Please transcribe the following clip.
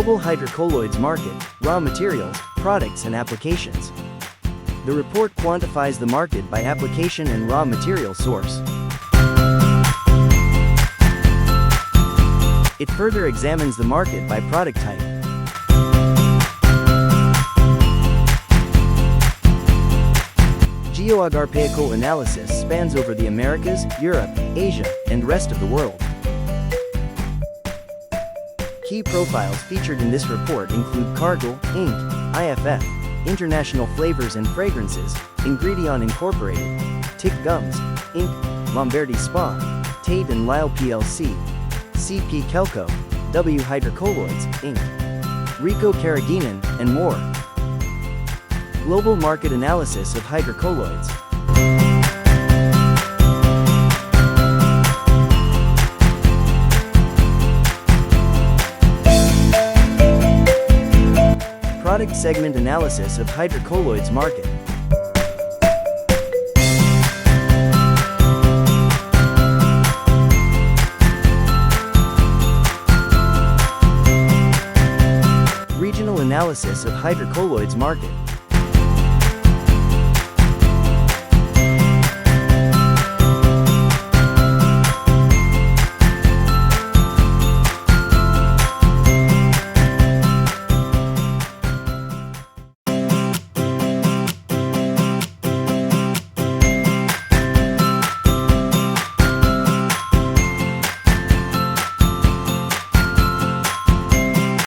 Global hydrocolloids market, raw materials, products and applications. The report quantifies the market by application and raw material source. It further examines the market by product type. Geographical analysis spans over the Americas, Europe, Asia, and rest of the world. Key profiles featured in this report include Cargill, Inc., IFF, International Flavors and Fragrances, Ingredion Incorporated, Tick Gums, Inc., Lombardi Spa, Tate & Lyle plc, CP Kelco, W Hydrocolloids, Inc., Rico Carrageenan, and more. Global market analysis of hydrocolloids. Product segment analysis of hydrocolloids market. Regional analysis of hydrocolloids market.